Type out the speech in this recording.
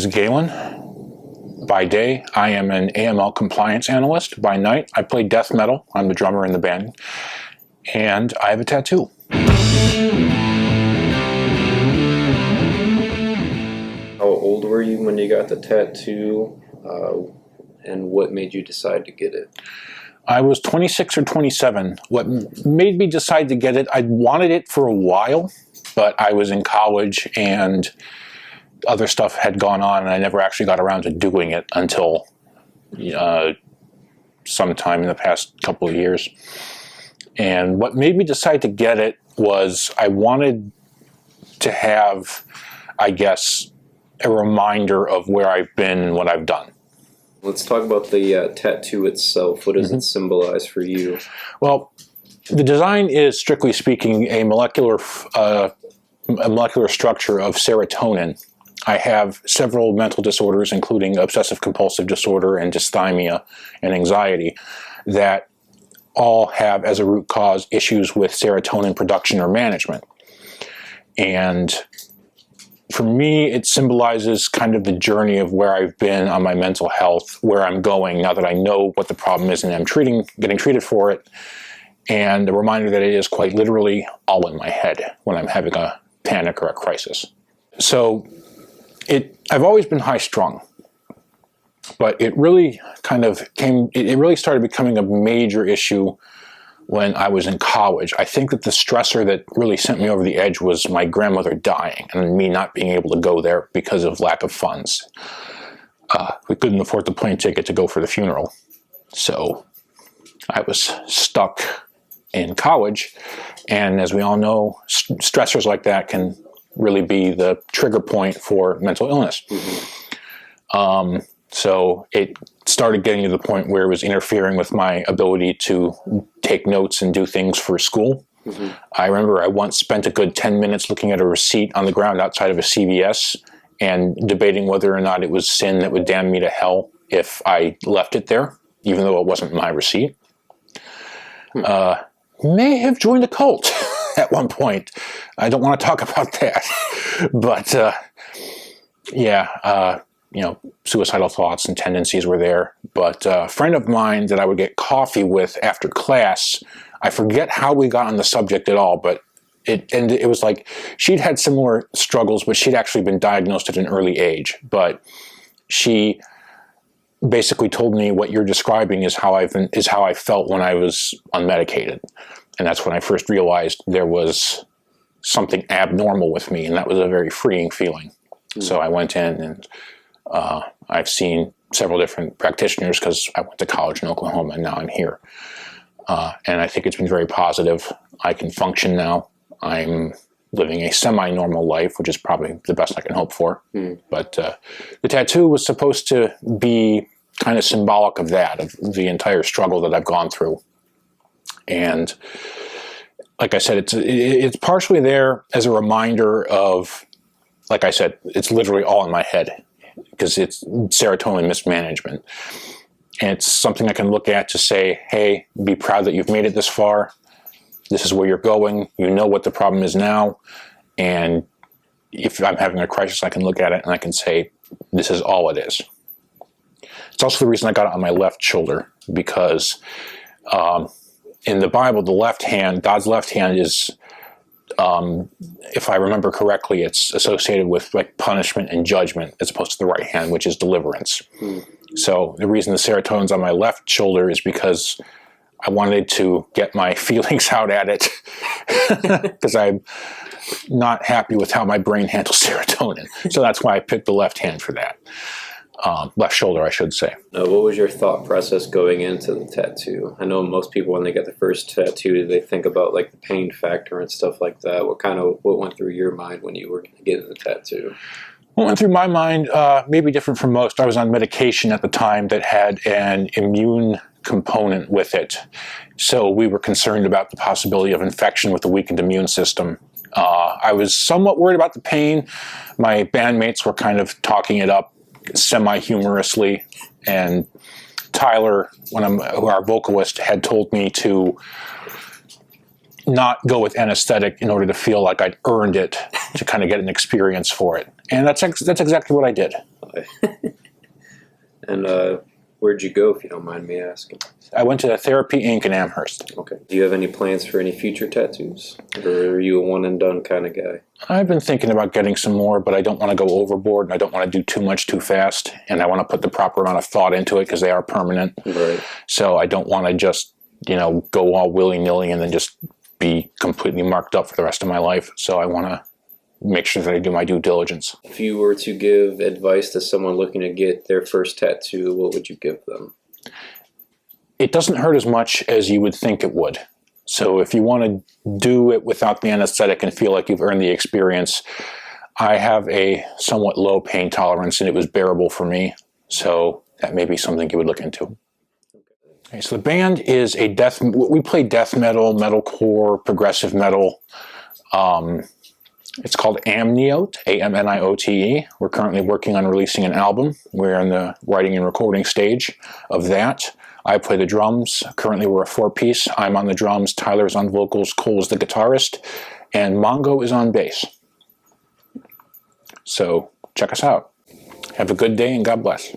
is Galen. By day, I am an AML compliance analyst. By night, I play death metal. I'm the drummer in the band. And I have a tattoo. How old were you when you got the tattoo, and what made you decide to get it? I was 26 or 27. What made me decide to get it, I'd wanted it for a while, but I was in college and other stuff had gone on, and I never actually got around to doing it until sometime in the past couple of years. And what made me decide to get it was I wanted to have, I guess, a reminder of where I've been and what I've done. Let's talk about the tattoo itself. What does it symbolize for you? Well, the design is, strictly speaking, a molecular structure of serotonin. I have several mental disorders, including obsessive-compulsive disorder and dysthymia and anxiety, that all have as a root cause issues with serotonin production or management. And for me, it symbolizes kind of the journey of where I've been on my mental health, where I'm going now that I know what the problem is and I'm getting treated for it, and a reminder that it is quite literally all in my head when I'm having a panic or a crisis. So I've always been high-strung, but it really it really started becoming a major issue when I was in college. I think that the stressor that really sent me over the edge was my grandmother dying and me not being able to go there because of lack of funds. We couldn't afford the plane ticket to go for the funeral. So I was stuck in college. And as we all know, stressors like that can really be the trigger point for mental illness. So it started getting to the point where it was interfering with my ability to take notes and do things for school. I remember I once spent a good 10 minutes looking at a receipt on the ground outside of a CVS and debating whether or not it was sin that would damn me to hell if I left it there, even though it wasn't my receipt. May have joined a cult at one point. I don't want to talk about that. But, suicidal thoughts and tendencies were there. But a friend of mine that I would get coffee with after class, I forget how we got on the subject at all, but it was like she'd had similar struggles, but she'd actually been diagnosed at an early age. But she basically told me what you're describing is how I felt when I was unmedicated. And that's when I first realized there was something abnormal with me, and that was a very freeing feeling. So I went in, and I've seen several different practitioners because I went to college in Oklahoma, and now I'm here. And I think it's been very positive. I can function now. I'm living a semi-normal life, which is probably the best I can hope for. But the tattoo was supposed to be kind of symbolic of that, of the entire struggle that I've gone through. And like I said, it's partially there as a reminder of, like I said, it's literally all in my head because it's serotonin mismanagement. And it's something I can look at to say, hey, be proud that you've made it this far. This is where you're going. You know what the problem is now. And if I'm having a crisis, I can look at it and I can say, this is all it is. It's also the reason I got it on my left shoulder, because in the Bible, the left hand, God's left hand is, if I remember correctly, it's associated with like punishment and judgment as opposed to the right hand, which is deliverance. So the reason the serotonin's on my left shoulder is because I wanted to get my feelings out at it because I'm not happy with how my brain handles serotonin. So that's why I picked the left hand for that. Left shoulder, I should say. What was your thought process going into the tattoo? I know most people, when they get the first tattoo, they think about like the pain factor and stuff like that. What went through your mind when you were getting the tattoo? What went through my mind, maybe different from most. I was on medication at the time that had an immune component with it. So we were concerned about the possibility of infection with the weakened immune system. I was somewhat worried about the pain. My bandmates were kind of talking it up semi-humorously, and Tyler, our vocalist, had told me to not go with anesthetic in order to feel like I'd earned it to kind of get an experience for it. And that's exactly what I did. And where'd you go, if you don't mind me asking? I went to Therapy Inc. in Amherst. Okay. Do you have any plans for any future tattoos? Or are you a one and done kind of guy? I've been thinking about getting some more, but I don't want to go overboard, and I don't want to do too much too fast, and I want to put the proper amount of thought into it because they are permanent. Right. So I don't want to just, go all willy-nilly and then just be completely marked up for the rest of my life. So I want to make sure that I do my due diligence. If you were to give advice to someone looking to get their first tattoo, what would you give them? It doesn't hurt as much as you would think it would. So if you want to do it without the anesthetic and feel like you've earned the experience, I have a somewhat low pain tolerance and it was bearable for me. So that may be something you would look into. Okay, so the band is we play death metal, metalcore, progressive metal. It's called Amniote, A-M-N-I-O-T-E. We're currently working on releasing an album. We're in the writing and recording stage of that. I play the drums. Currently we're a 4-piece. I'm on the drums, Tyler's on vocals, Cole's the guitarist, and Mongo is on bass. So check us out. Have a good day and God bless.